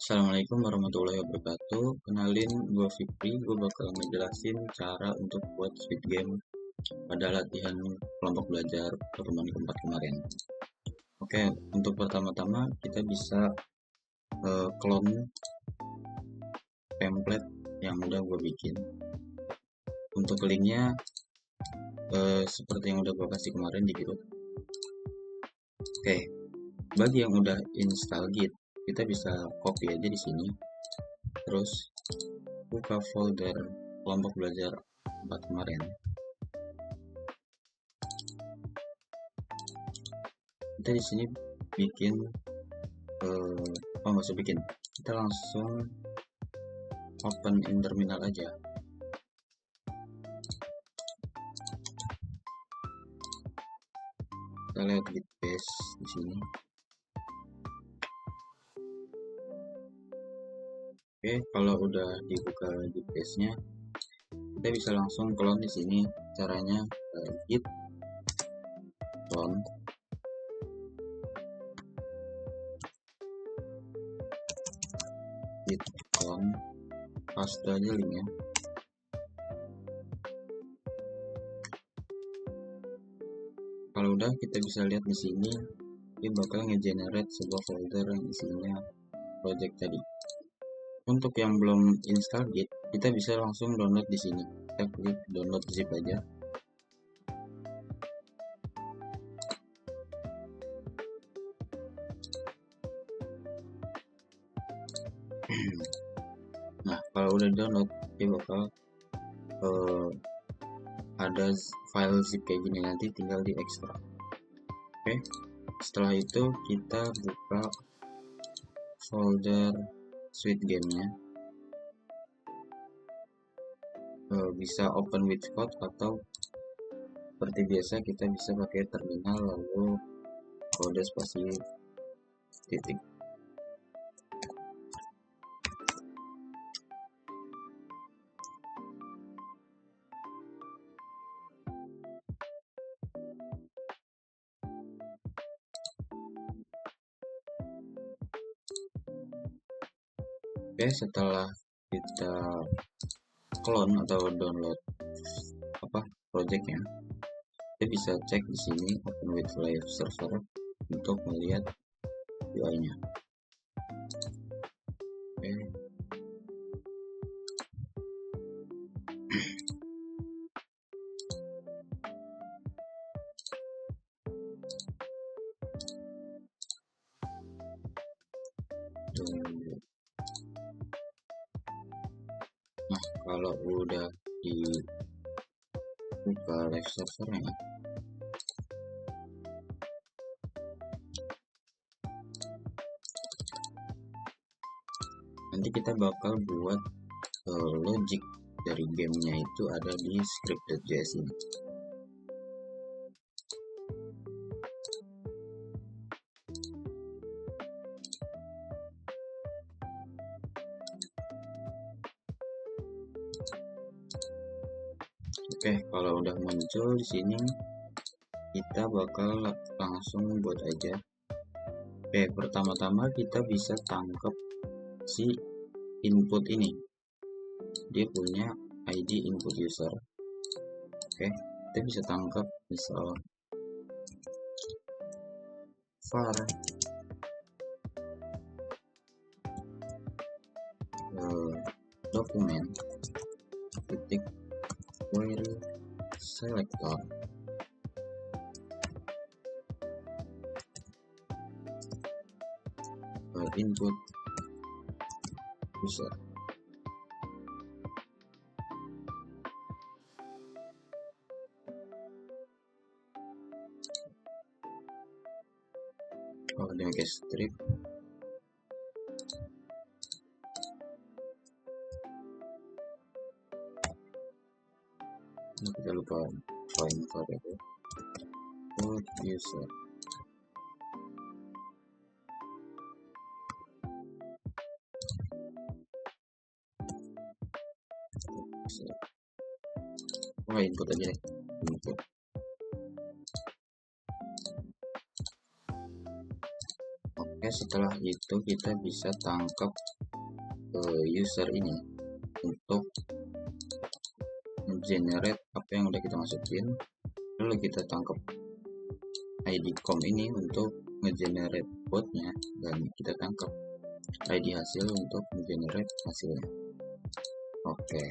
Assalamualaikum warahmatullahi wabarakatuh. Kenalin, gue Fikri. Gue bakal ngejelasin cara untuk buat Squid Game pada latihan kelompok belajar pertemuan keempat kemarin. Oke, untuk pertama-tama kita bisa clone template yang udah gue bikin. Untuk linknya seperti yang udah gue kasih kemarin di grup. Oke, bagi yang udah install Git, kita bisa copy aja di sini. Terus buka folder kelompok belajar 4 kemarin. Kita di sini bikin nggak usah bikin, kita langsung open in terminal aja. Kita lihat git base di sini. Oke, kalau udah dibuka git base-nya, kita bisa langsung clone di sini. Caranya git clone paste aja linknya. Kalau udah, kita bisa lihat di sini dia bakal nge-generate sebuah folder yang isinya project tadi. Untuk yang belum install Git, kita bisa langsung download di sini. Kita klik download zip aja. Nah, kalau udah download, dia bakal ada file zip kayak gini, nanti tinggal di ekstrak. Oke, setelah itu kita buka folder Squid Game-nya. Bisa open with code atau seperti biasa kita bisa pakai terminal lalu kode spasi titik. Oke, setelah kita clone atau download projectnya, kita bisa cek di sini open with live server untuk melihat UI-nya. Oke. Nah, kalau udah dibuka live servernya, nanti kita bakal buat logic dari gamenya itu ada di script.js ini. Oke, kalau udah muncul di sini, kita bakal langsung buat aja. Oke, pertama-tama kita bisa tangkap si input ini. Dia punya ID input user. Oke, kita bisa tangkap misal var dokumen titik query selector input user. Dia pakai strip. Nah, kita lupa find variable input user. Input aja deh, input. Oke, setelah itu kita bisa tangkap user ini untuk generate apa yang udah kita masukin, lalu kita tangkap ID com ini untuk ngegenerate botnya, dan kita tangkap ID hasil untuk generate hasilnya. Oke.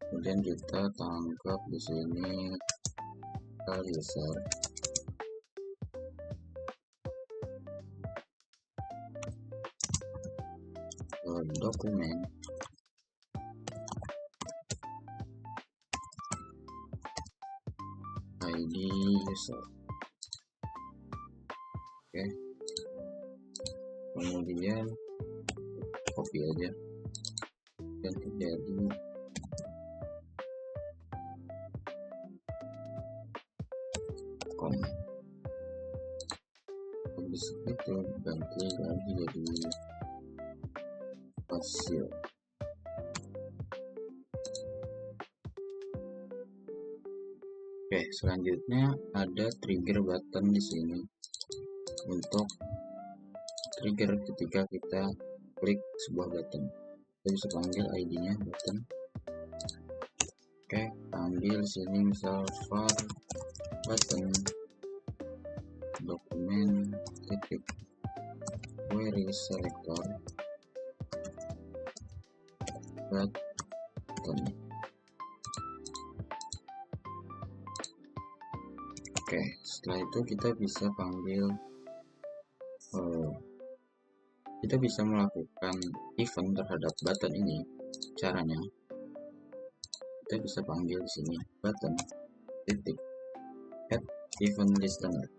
Kemudian kita tangkap di sini user. Dokumen ID user. Oke. Kemudian copy aja dan terjadi com. Habis itu ganti lagi jadi hasil. Oke, selanjutnya ada trigger button di sini untuk trigger ketika kita klik sebuah button. Kita bisa panggil ID-nya button. Oke, ambil sini misal var button dokumen titik query selector button. Oke, setelah itu kita bisa panggil kita bisa melakukan event terhadap button ini. Caranya kita bisa panggil di sini button titik add event listener.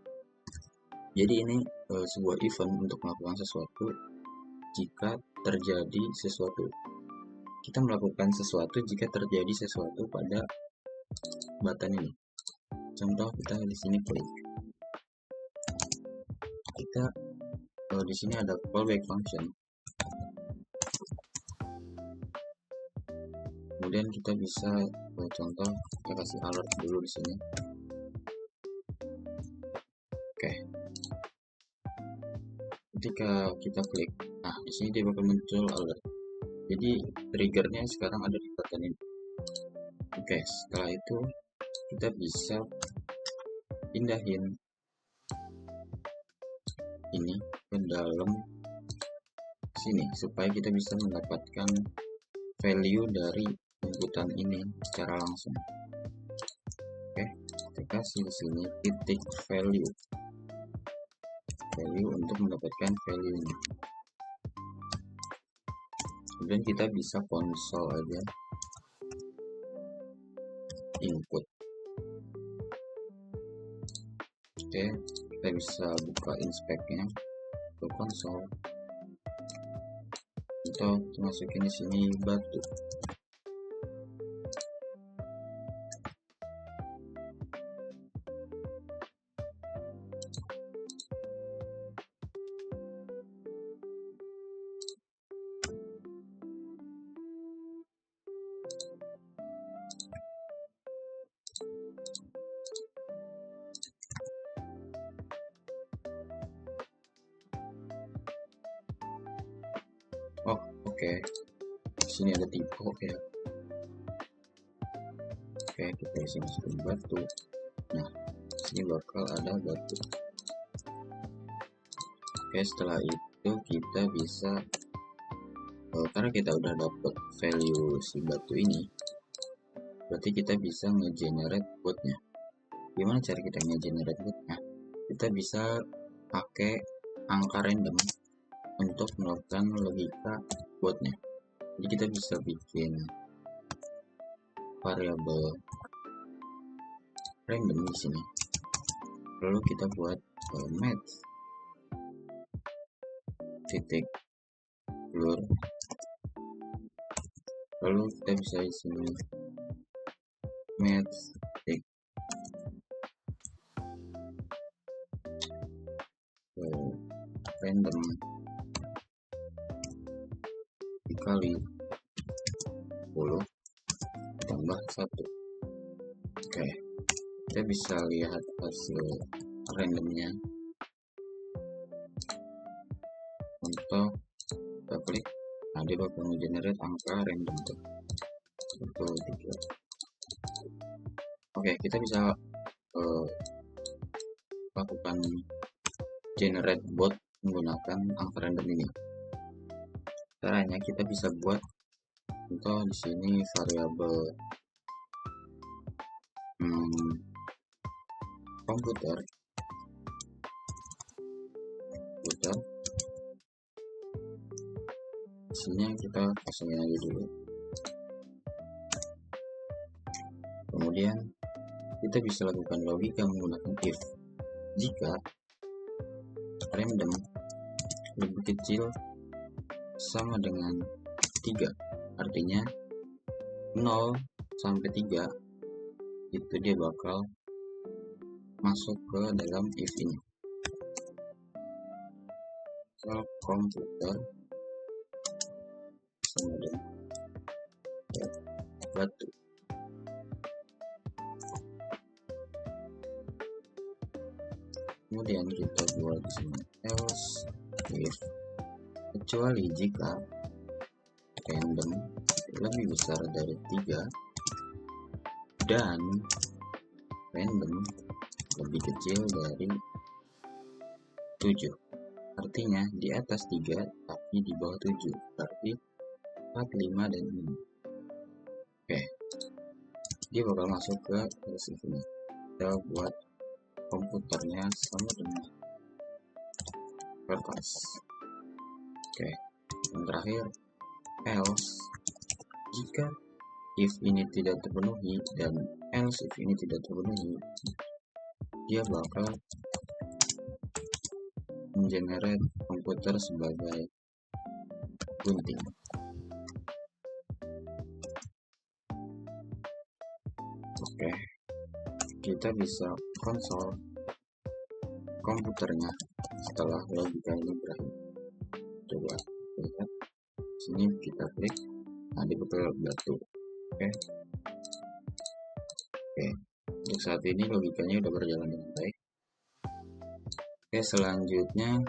Jadi ini sebuah event untuk melakukan sesuatu jika terjadi sesuatu. Kita melakukan sesuatu jika terjadi sesuatu pada button ini. Contoh kita di sini klik. Kita di sini ada callback function. Kemudian kita bisa contoh kita kasih alert dulu di sini. Oke. Ketika kita klik, nah di sini dia bakal muncul alert. Jadi triggernya sekarang ada di button ini. Oke, setelah itu kita bisa pindahin ini ke dalam sini supaya kita bisa mendapatkan value dari inputan ini secara langsung. Oke, kita kasih di sini titik value untuk mendapatkan value ini. Kemudian kita bisa konsol aja input. Oke, kita bisa buka inspect-nya ke konsol. Kita masukin di sini batu. Oh, oke. Di sini ada tipe ya. Oke, kita bisa masukin batu. Nah, di sini bakal ada batu. Oke, setelah itu kita bisa karena kita udah dapat value si batu ini, berarti kita bisa ngegenerate botnya. Gimana cara kita ngegenerate botnya? Kita bisa pakai angka random untuk melakukan logika botnya. Jadi kita bisa bikin variabel random di sini. Lalu kita buat math titik blur. Lalu kita bisa di sini math titik random dikali 10 tambah 1. Oke, kita bisa lihat hasil randomnya. Nah, dia bakal generate angka random tuh 23. Oke, kita bisa lakukan generate bot menggunakan angka random ini. Caranya kita bisa buat contoh di sini variabel komputer sini kita pasangin aja dulu. Kemudian kita bisa lakukan logika menggunakan if. Jika random lebih kecil sama dengan 3, artinya 0 sampai 3 itu dia bakal masuk ke dalam if ini. Komputer sama dengan batu. Kemudian kita buat di sini else if, kecuali jika random lebih besar dari 3 dan random lebih kecil dari 7. Artinya di atas 3 tapi di bawah 7, berarti 4, 5, dan 6. Oke, dia bakal masuk ke else ini. Kita buat komputernya sama dengan kertas. Oke, yang terakhir else jika if ini tidak terpenuhi dan else if ini tidak terpenuhi, dia bakal mengenerate komputer sebagai gunting. Oke, kita bisa konsol komputernya setelah logika ini berakhir. Coba lihat sini, kita klik, nah dia bakal batu. Oke, untuk saat ini logikanya udah berjalan dengan baik. Oke, selanjutnya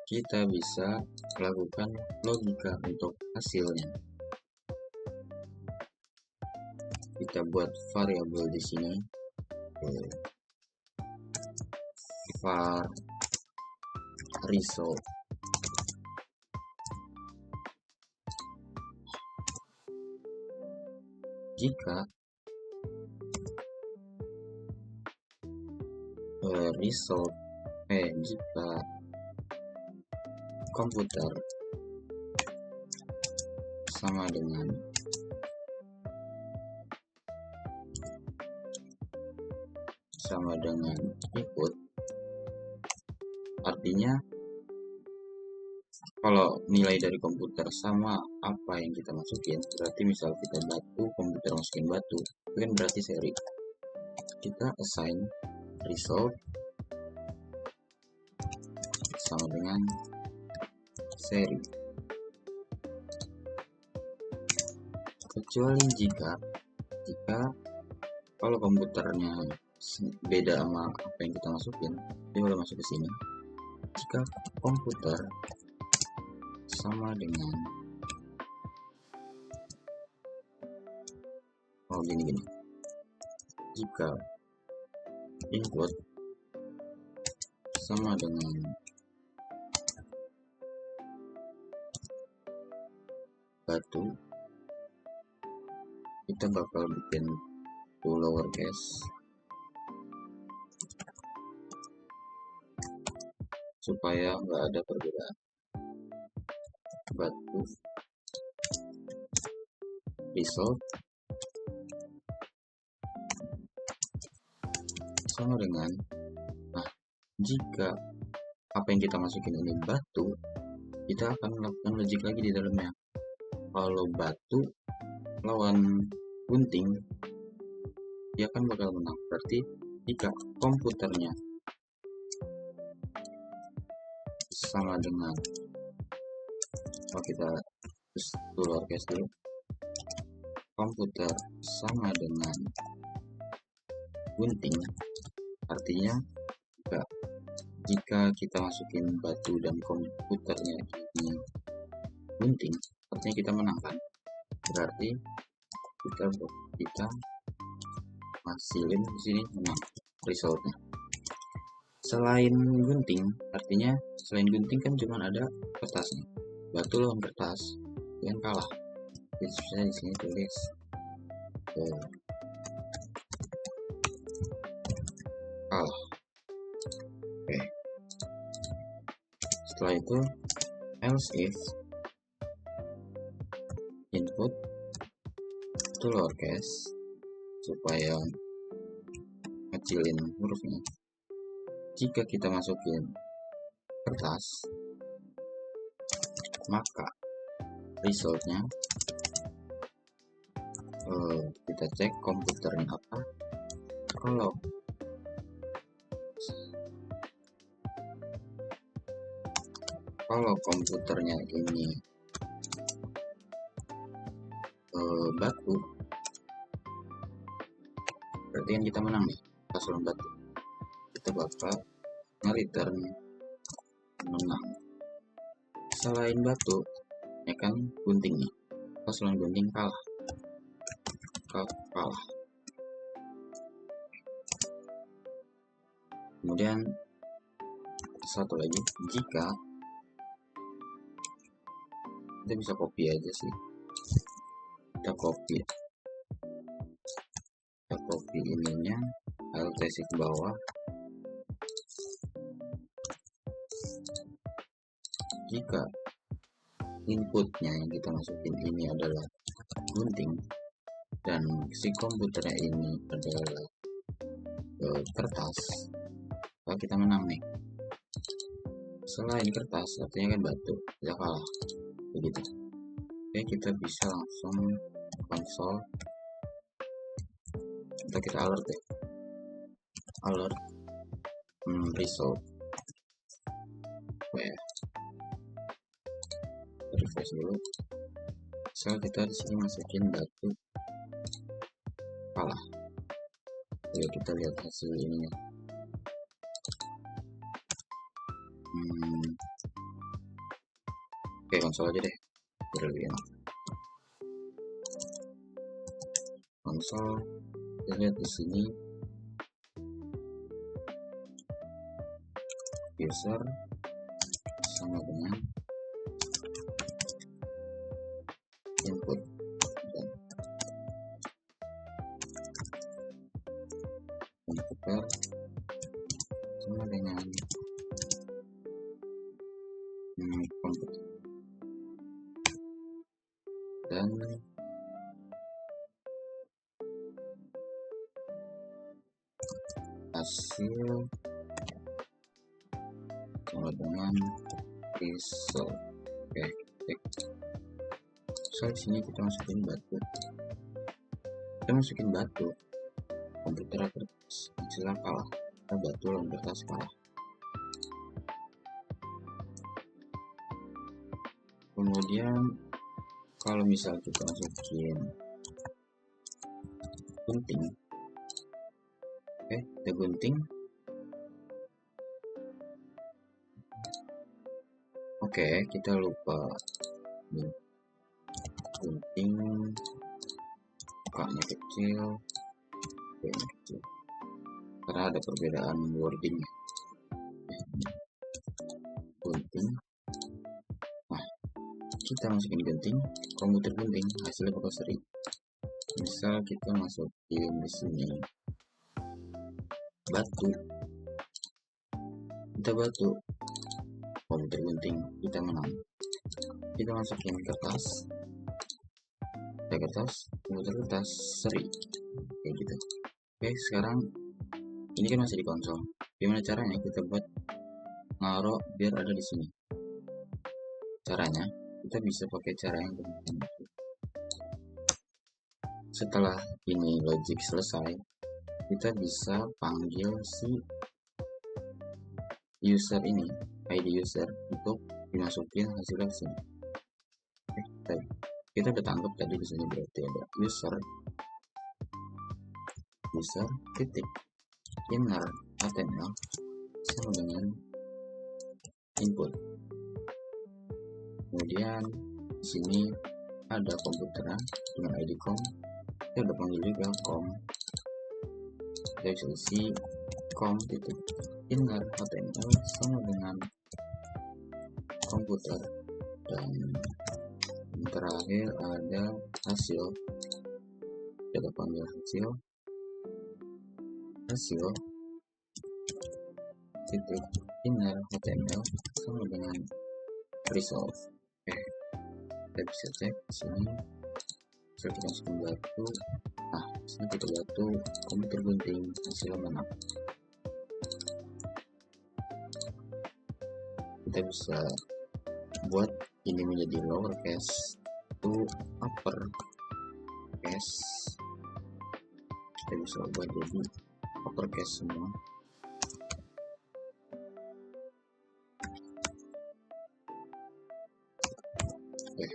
kita bisa lakukan logika untuk hasilnya. Kita buat variabel di sini, var result. Jika jika komputer sama dengan input, artinya kalau nilai dari komputer sama apa yang kita masukin, berarti misal kita batu, komputer masukin batu, itu kan berarti seri. Kita assign result sama dengan seri, kecuali jika kalau komputernya beda sama apa yang kita masukin, dia boleh masuk ke sini. Jika komputer sama dengan gini, jika input sama dengan batu, kita bakal bikin to lowercase supaya nggak ada perbedaan. Batu result sama dengan, nah jika apa yang kita masukin ini batu, kita akan melakukan logik lagi di dalamnya. Kalau batu lawan gunting, dia akan bakal menang. Berarti jika komputernya sama dengan, kita lowercase dulu, komputer sama dengan gunting, artinya jika kita masukin batu dan komputernya ini gunting, artinya kita menangkan. Berarti kita hasilin di sini menang resultnya. Selain gunting, artinya selain gunting kan cuma ada kertasnya. Batu lawan kertas, yang kalah. Jadi saya di sini tulis kalah. Oke. Setelah itu else if input itu lowercase supaya ngecilin hurufnya. Jika kita masukin kertas, maka resultnya kita cek komputernya apa. Kalau komputernya ini batu, berarti kan kita menang nih. Paslon batu, kita bakal nge-return menang. Selain batu, ya kan gunting nih, paslon gunting kalah. Kemudian satu lagi, jika kita bisa copy aja sih, kita copy ininya, alt ke bawah. Jika inputnya yang kita masukin ini adalah gunting dan si komputernya ini adalah kertas, maka kita menang nih. Selain kertas, artinya kan batu, kita kalah. Begitu. Oke, kita bisa langsung konsol. Kita alert ya. Alert result. Refresh dulu. Misal kita di sini masukin batu, kalah. Oke, kita lihat hasil ininya. Oke, konsol aja deh, biar lebih enak. Konsol, kita lihat di sini user sama dengan input dan komputer sama dengan komputer dan hasil sama dengan result. Oke, so sini kita masukin batu, komputer kertas, hasilnya kalah. Kita batu lawan kertas kalah. Kemudian kalau misal kita masukin gunting, kita gunting. Kita lupa gunting, kaknya kecil, b-nya kecil, karena ada perbedaan wording. Gunting, nah kita masukin gunting, komputer gunting, hasilnya bakal seri. Misal kita masukin di sini batu, kita batu, komputer gunting, kita menang. Kita masukin kertas, komputer kertas, seri, kayak gitu. Oke, sekarang ini kan masih di konsol. Gimana caranya kita buat ngaruh biar ada di sini? Caranya kita bisa pakai cara yang begini. Setelah ini logic selesai, kita bisa panggil si user ini, ID user, untuk dimasukin hasilnya ke sini. Kita udah tangkap tadi di sini, berarti ada user titik inner HTML sama dengan input. Kemudian Di sini ada komputernya dengan ID com, kita udah panggil juga com, kita bisa isi com titik inner HTML sama dengan komputer, dan yang terakhir ada hasil, kita panggil hasil titik inner HTML sama dengan result. Oke, kita bisa cek di sini. Kita masukin batu. Nah, sini kita batu komputer gunting hasil mana. Kita bisa buat ini menjadi lowercase to uppercase. Kita bisa buat jadi uppercase semua. Oke,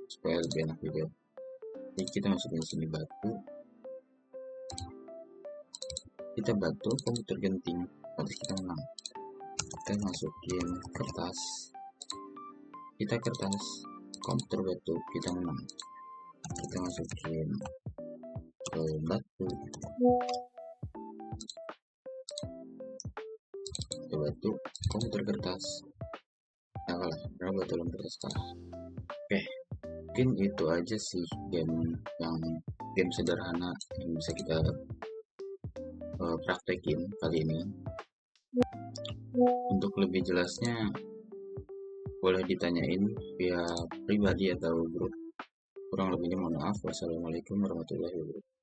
supaya lebih enak juga. Jadi kita masukin sini batu. Kita batu komputer genting, berarti kita menang. Kita masukin kertas. Kita kertas komputer batu, kita menang. Kita masukin batu. Kita batu komputer kertas. Nah, kalah, karena batu dalam kertas kalah. Oke, mungkin itu aja sih game sederhana yang bisa kita praktekin kali ini. Untuk lebih jelasnya boleh ditanyain via pribadi atau grup. Kurang lebihnya mohon maaf. Wassalamualaikum warahmatullahi wabarakatuh.